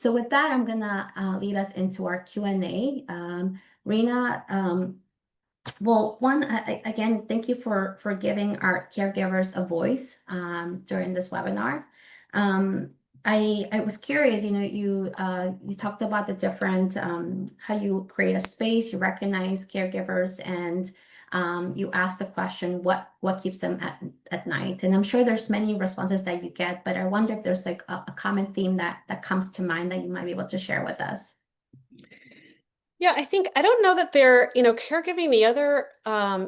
So with that, I'm gonna lead us into our Q&A. Reena, well, again, thank you for giving our caregivers a voice during this webinar. Um, I was curious, you talked about the different how you create a space, you recognize caregivers, and you asked the question, what keeps them at night? And I'm sure there's many responses that you get, but I wonder if there's like a common theme that comes to mind that you might be able to share with us. Yeah, I don't know that they're, caregiving, the other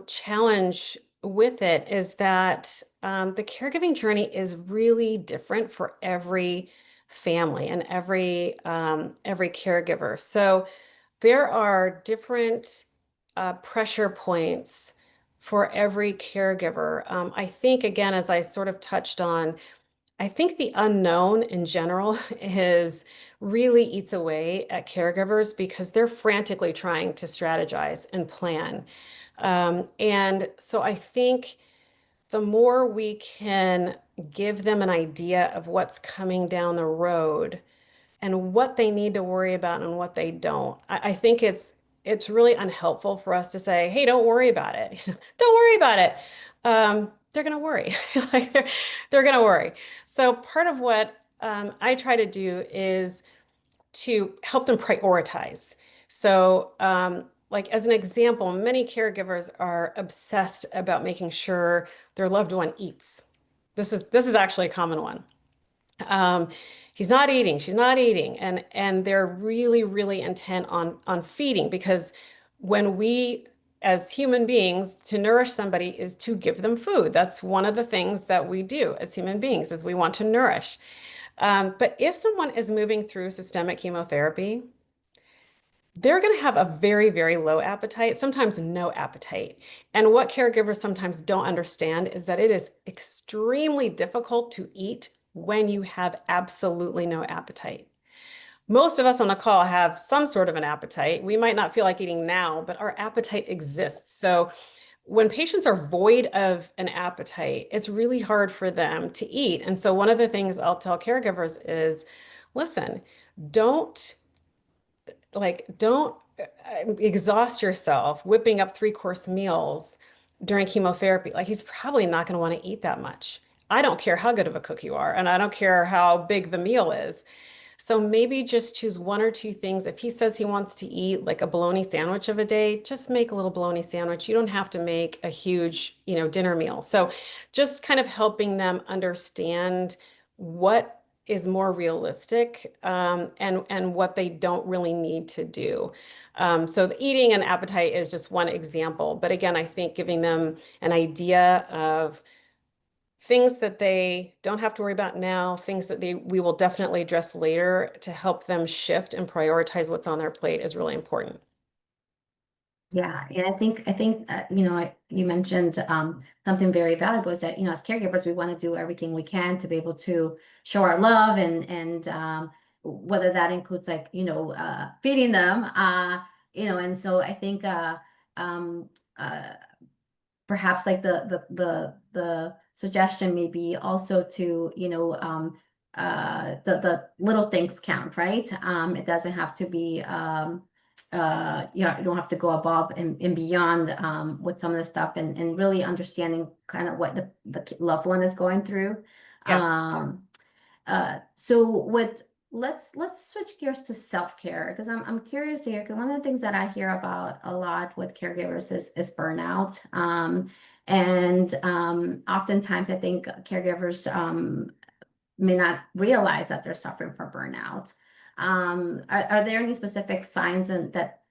challenge with it is that the caregiving journey is really different for every family and every caregiver. So there are different pressure points for every caregiver. I think, again, as I sort of touched on, I think the unknown in general is really eats away at caregivers because they're frantically trying to strategize and plan. And so I think the more we can give them an idea of what's coming down the road and what they need to worry about and what they don't, I think it's really unhelpful for us to say, hey, don't worry about it. Don't worry about it. They're going to worry. Like they're going to worry. So part of what I try to do is to help them prioritize. So, like as an example, many caregivers are obsessed about making sure their loved one eats. This is actually a common one. Um, he's not eating, she's not eating, and they're really, really intent on feeding because when we as human beings to nourish somebody is to give them food. That's one of the things that we do as human beings is we want to nourish. But if someone is moving through systemic chemotherapy, they're going to have a very, very low appetite, sometimes no appetite. And what caregivers sometimes don't understand is that it is extremely difficult to eat when you have absolutely no appetite. Most of us on the call have some sort of an appetite. We might not feel like eating now, but our appetite exists. So when patients are void of an appetite, it's really hard for them to eat. And so one of the things I'll tell caregivers is, listen, don't don't exhaust yourself whipping up three-course meals during chemotherapy. Like he's probably not going to want to eat that much. I don't care how good of a cook you are, and I don't care how big the meal is. So maybe just choose one or two things. If he says he wants to eat like a bologna sandwich of a day, just make a little bologna sandwich. You don't have to make a huge, dinner meal. So just kind of helping them understand what is more realistic and what they don't really need to do. So the eating and appetite is just one example. But again, I think giving them an idea of things that they don't have to worry about now, things that we will definitely address later to help them shift and prioritize what's on their plate is really important. Yeah, and I think you mentioned something very valuable is that as caregivers we want to do everything we can to be able to show our love and whether that includes like feeding them and so I think um uh perhaps like the suggestion may be also to the little things count, right? It doesn't have to be you don't have to go above and beyond with some of the stuff and really understanding kind of what the loved one is going through. Yeah. Um, so what let's switch gears to self-care because I'm curious to hear because one of the things that I hear about a lot with caregivers is burnout. And oftentimes I think caregivers may not realize that they're suffering from burnout. Are there any specific signs and that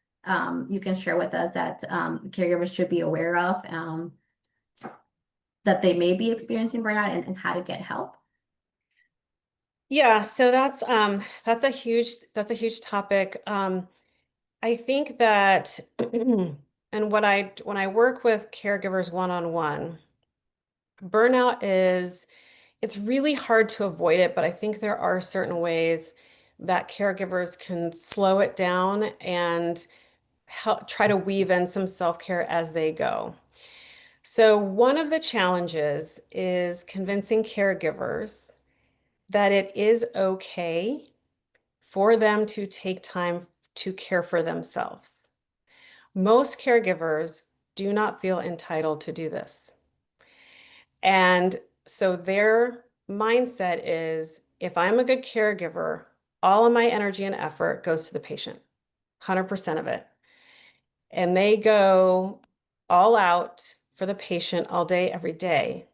you can share with us that caregivers should be aware of that they may be experiencing burnout and how to get help? Yeah, so that's a huge topic. I think that and when I work with caregivers one-on-one, burnout is it's really hard to avoid it, but I think there are certain ways that caregivers can slow it down and help try to weave in some self-care as they go. So one of the challenges is convincing caregivers that it is okay for them to take time to care for themselves. Most caregivers do not feel entitled to do this. And so their mindset is, if I'm a good caregiver, all of my energy and effort goes to the patient, 100% of it. And they go all out for the patient all day, every day.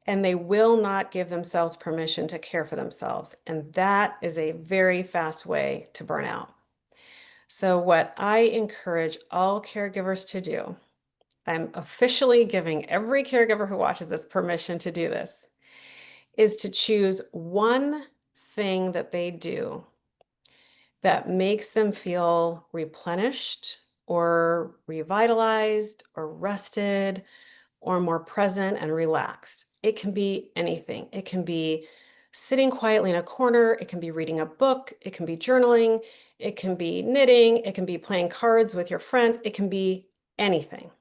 And they will not give themselves permission to care for themselves. And that is a very fast way to burn out. So what I encourage all caregivers to do, I'm officially giving every caregiver who watches this permission to do this, is to choose one thing that they do that makes them feel replenished or revitalized or rested or more present and relaxed. It can be anything. It can be sitting quietly in a corner. It can be reading a book. It can be journaling. It can be knitting. It can be playing cards with your friends. It can be anything.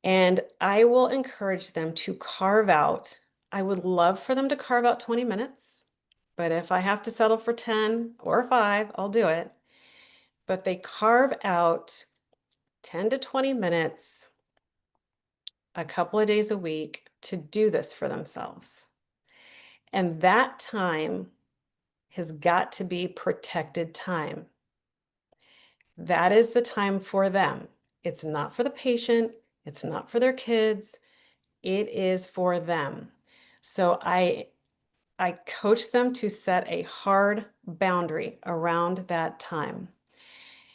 And I will encourage them to carve out, I would love for them to carve out 20 minutes, but if I have to settle for 10 or 5, I'll do it. But they carve out 10 to 20 minutes a couple of days a week to do this for themselves. And that time has got to be protected time. That is the time for them. It's not for the patient. It's not for their kids. It is for them. So I coach them to set a hard boundary around that time.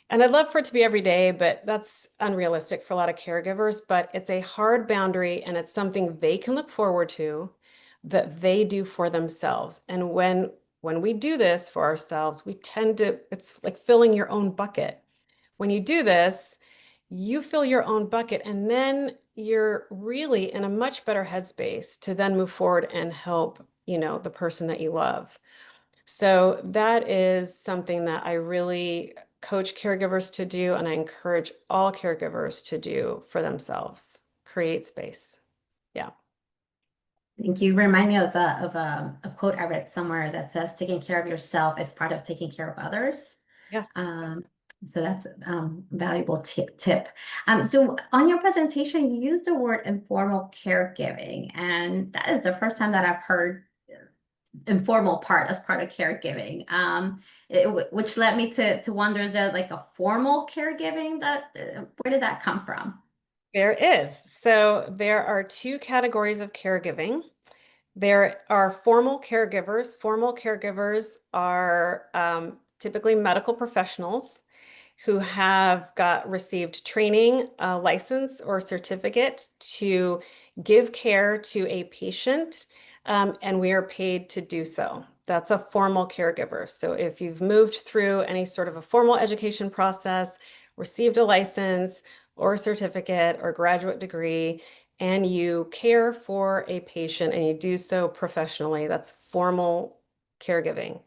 And I'd love for it to be every day, but that's unrealistic for a lot of caregivers. But it's a hard boundary and it's something they can look forward to that they do for themselves. And when we do this for ourselves, we tend to, it's like filling your own bucket. When you do this, you fill your own bucket and then you're really in a much better headspace to then move forward and help, the person that you love. So that is something that I really coach caregivers to do, and I encourage all caregivers to do for themselves. Create space. Yeah. Thank you. Remind me of a quote I read somewhere that says, taking care of yourself is part of taking care of others. Yes. So that's valuable tip. So on your presentation, you used the word informal caregiving, and that is the first time that I've heard informal part as part of caregiving. Which led me to wonder, is there like a formal caregiving that where did that come from? There is. So there are two categories of caregiving. There are formal caregivers. Formal caregivers are typically medical professionals who have received training, license, or certificate to give care to a patient, and we are paid to do so. That's a formal caregiver. So if you've moved through any sort of a formal education process, received a license or a certificate or graduate degree, and you care for a patient and you do so professionally, that's formal caregiving.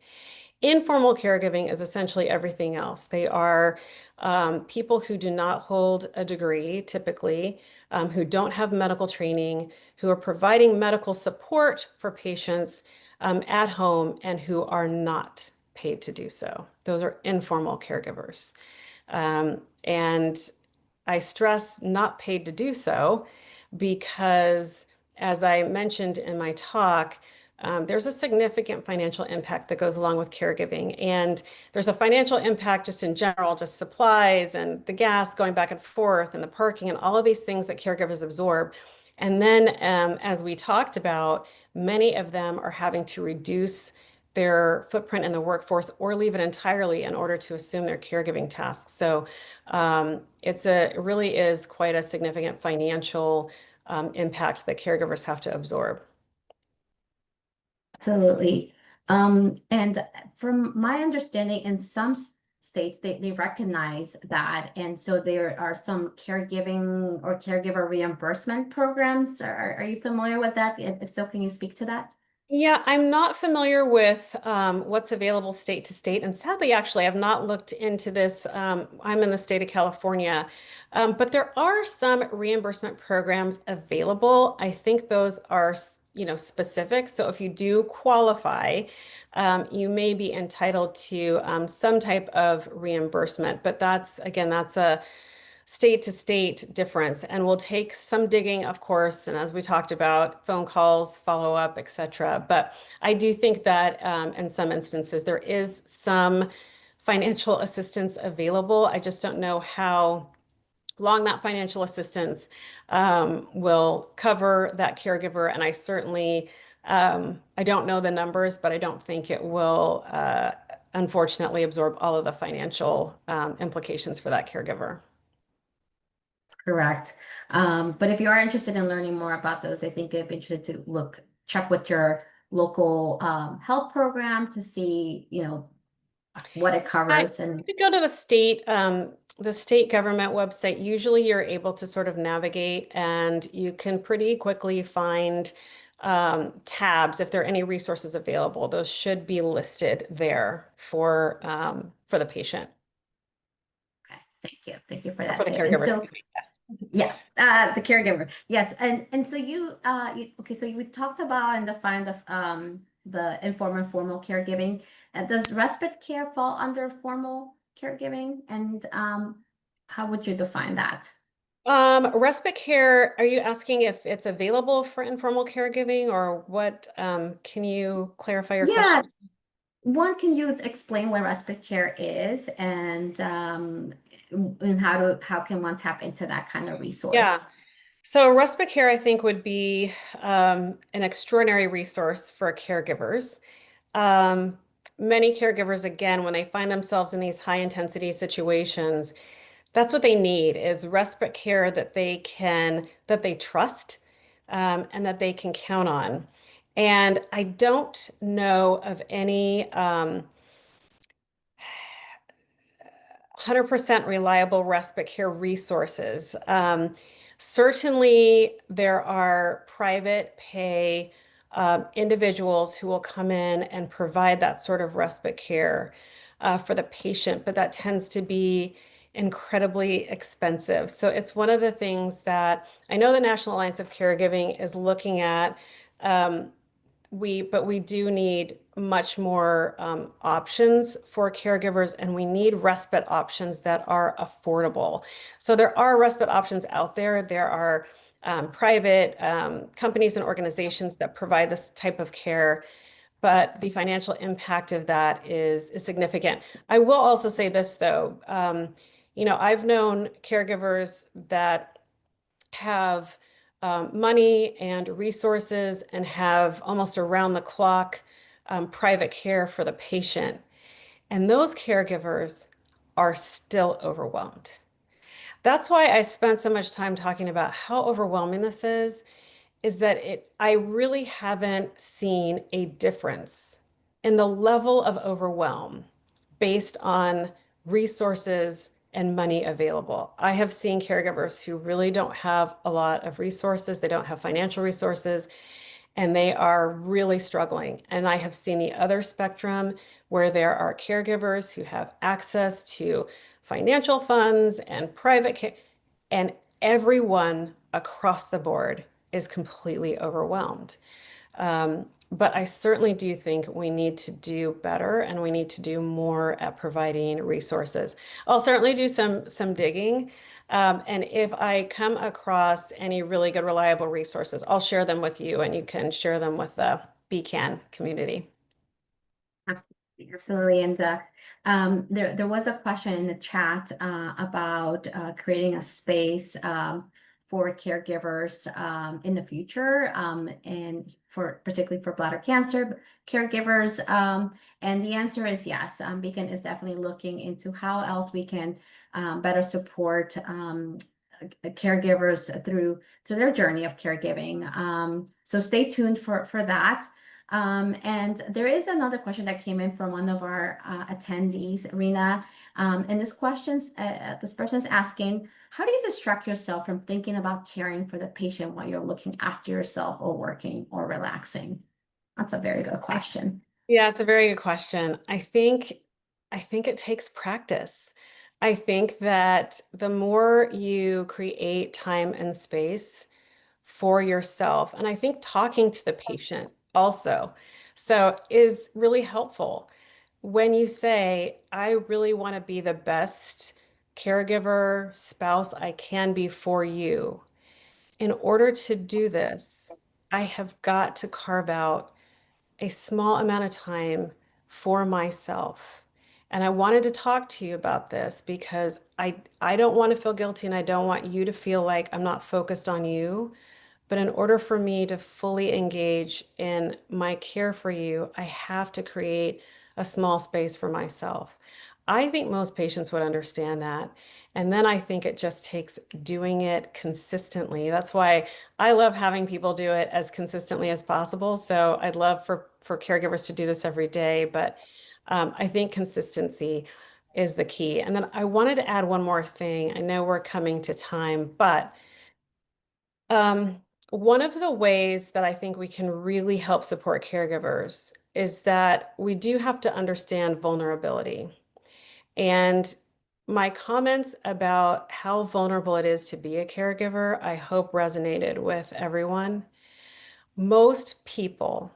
Informal caregiving is essentially everything else. They are people who do not hold a degree, typically, who don't have medical training, who are providing medical support for patients at home, and who are not paid to do so. Those are informal caregivers. And I stress not paid to do so because, as I mentioned in my talk, there's a significant financial impact that goes along with caregiving. And there's a financial impact just in general, just supplies and the gas going back and forth and the parking and all of these things that caregivers absorb. And then, as we talked about, many of them are having to reduce their footprint in the workforce or leave it entirely in order to assume their caregiving tasks. So it really is quite a significant financial impact that caregivers have to absorb. Absolutely. And from my understanding, in some states, they recognize that. And so there are some caregiving or caregiver reimbursement programs. Are you familiar with that? If so, can you speak to that? Yeah, I'm not familiar with what's available state to state. And sadly, actually, I've not looked into this. I'm in the state of California, but there are some reimbursement programs available. I think those are specific. So if you do qualify, you may be entitled to some type of reimbursement, but that's a state to state difference and will take some digging, of course, and as we talked about, phone calls, follow up, etc. But I do think that in some instances there is some financial assistance available. I just don't know how long that financial assistance will cover that caregiver. And I certainly, I don't know the numbers, but I don't think it will, unfortunately, absorb all of the financial implications for that caregiver. Correct. But if you are interested in learning more about those, I think it'd be interesting to check with your local health program to see, what it I, covers. And if you go to the state government website, usually you're able to sort of navigate and you can pretty quickly find tabs if there are any resources available. Those should be listed there for the patient okay, thank you for or that for the tip. And caregiver, so, excuse me. yeah, the caregiver, yes, and so okay, so we talked about and defined the informal and formal caregiving. Does respite care fall under formal caregiving? And how would you define that? Respite care, are you asking if it's available for informal caregiving or what? Can you clarify your Yeah, question? one, can you explain what respite care is and how can one tap into that kind of Yeah. resource? So respite care, I think, would be an extraordinary resource for caregivers. Um, Many caregivers, again, when they find themselves in these high intensity situations, that's what they need is respite care that they trust, and that they can count on. And I don't know of any 100% reliable respite care resources. Certainly, there are private pay individuals who will come in and provide that sort of respite care for the patient, but that tends to be incredibly expensive. So it's one of the things that I know the National Alliance of Caregiving is looking at. Um, but we do need much more options for caregivers, and we need respite options that are affordable. So there are respite options out there. There are private companies and organizations that provide this type of care, but the financial impact of that is significant. I will also say this though, I've known caregivers that have money and resources and have almost around the clock private care for the patient. And those caregivers are still overwhelmed. That's why I spent so much time talking about how overwhelming this is that I really haven't seen a difference in the level of overwhelm based on resources and money available. I have seen caregivers who really don't have a lot of resources, they don't have financial resources, and they are really struggling. And I have seen the other spectrum where there are caregivers who have access to financial funds and private care, and everyone across the board is completely overwhelmed. But I certainly do think we need to do better and we need to do more at providing resources. I'll certainly do some digging. And if I come across any really good, reliable resources, I'll share them with you and you can share them with the BCAN community. Absolutely, absolutely. And there was a question in the chat about creating a space for caregivers in the future, and for particularly for bladder cancer caregivers. And the answer is yes. Beacon is definitely looking into how else we can better support caregivers through their journey of caregiving. So stay tuned for that. And there is another question that came in from one of our attendees, Reena. And this person is asking, how do you distract yourself from thinking about caring for the patient while you're looking after yourself or working or relaxing? That's a very good question. Yeah, it's a very good question. I think it takes practice. I think that the more you create time and space for yourself. And I think talking to the patient also so is really helpful. When you say, I really want to be the best caregiver, spouse I can be for you, in order to do this, I have got to carve out a small amount of time for myself. And I wanted to talk to you about this because I don't want to feel guilty and I don't want you to feel like I'm not focused on you. But in order for me to fully engage in my care for you, I have to create a small space for myself. I think most patients would understand that. And then I think it just takes doing it consistently. That's why I love having people do it as consistently as possible. So I'd love for caregivers to do this every day, but I think consistency is the key. And then I wanted to add one more thing. I know we're coming to time, but um, one of the ways that I think we can really help support caregivers is that we do have to understand vulnerability. And my comments about how vulnerable it is to be a caregiver, I hope resonated with everyone. Most people,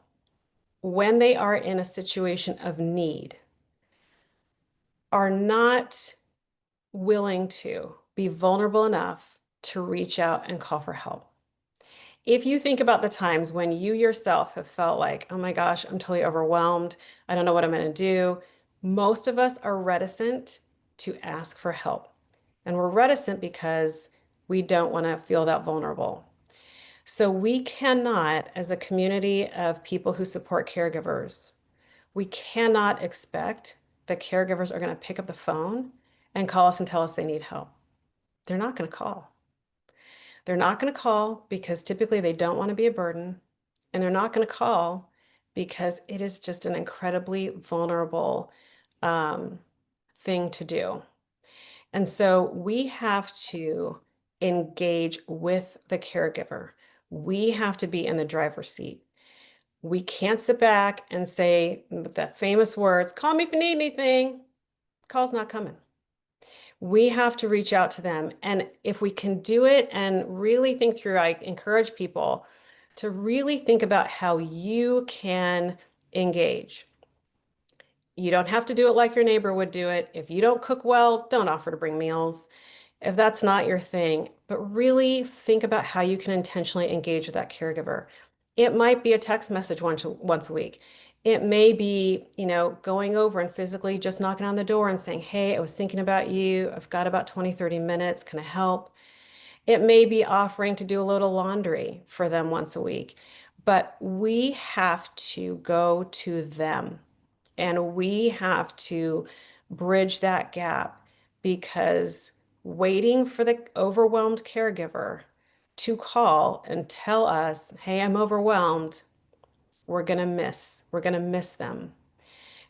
when they are in a situation of need, are not willing to be vulnerable enough to reach out and call for help. If you think about the times when you yourself have felt like, oh my gosh, I'm totally overwhelmed, I don't know what I'm going to do, most of us are reticent to ask for help. And we're reticent because we don't want to feel that vulnerable. So we cannot, as a community of people who support caregivers, we cannot expect that caregivers are going to pick up the phone and call us and tell us they need help. They're not going to call. They're not going to call because typically they don't want to be a burden, and they're not going to call because it is just an incredibly vulnerable um, thing to do. And so we have to engage with the caregiver. We have to be in the driver's seat. We can't sit back and say the famous words, call me if you need anything. Call's not coming. We have to reach out to them. And if we can do it and really think through, I encourage people to really think about how you can engage. You don't have to do it like your neighbor would do it. If you don't cook well, don't offer to bring meals if that's not your thing, but really think about how you can intentionally engage with that caregiver. It might be a text message once a week. It may be, going over and physically just knocking on the door and saying, hey, I was thinking about you. I've got about 20, 30 minutes. Can I help? It may be offering to do a little laundry for them once a week, but we have to go to them and we have to bridge that gap because waiting for the overwhelmed caregiver to call and tell us, hey, I'm overwhelmed, we're going to miss them.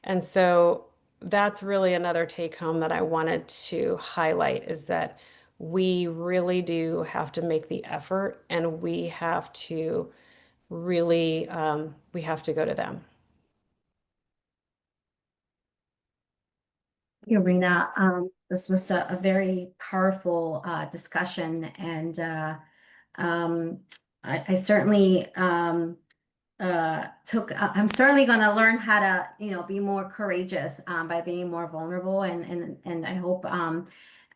And so that's really another take home that I wanted to highlight is that we really do have to make the effort and we have to really, we have to go to them. Thank you, Reena. This was a very powerful discussion, and um, I certainly I'm certainly going to learn how to, be more courageous by being more vulnerable, and I hope all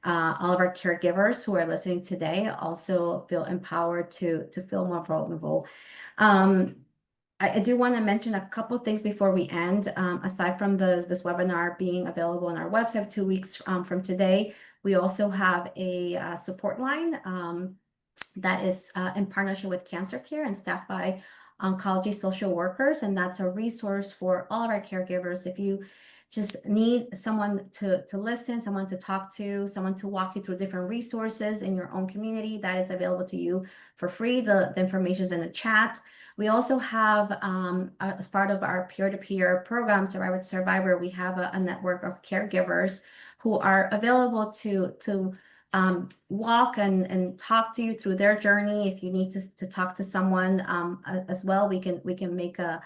of our caregivers who are listening today also feel empowered to feel more vulnerable. Um, I do want to mention a couple things before we end. Aside from this webinar being available on our website 2 weeks from today, we also have a support line that is in partnership with Cancer Care and staffed by oncology social workers. And that's a resource for all of our caregivers. If you just need someone to listen, someone to talk to, someone to walk you through different resources in your own community, that is available to you for free. The information is in the chat. We also have, as part of our peer-to-peer program, Survivor to Survivor, we have a network of caregivers who are available to walk and talk to you through their journey. If you need to talk to someone as well, we can make a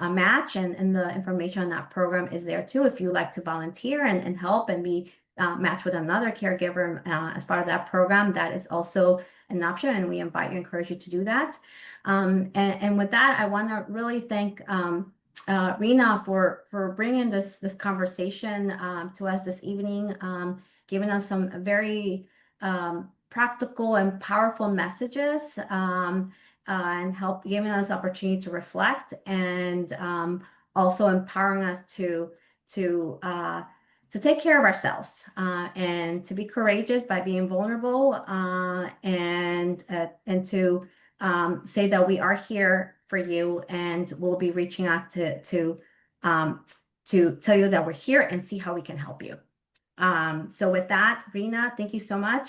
match, and the information on that program is there too. If you like to volunteer and help and be matched with another caregiver as part of that program, that is also an option, and we invite you, encourage you to do that. And with that, I want to really thank Reena for bringing this conversation to us this evening, giving us some very practical and powerful messages, and giving us opportunity to reflect, and also empowering us to take care of ourselves, and to be courageous by being vulnerable, and to say that we are here for you, and we'll be reaching out to tell you that we're here and see how we can help you. So with that, Reena, thank you so much.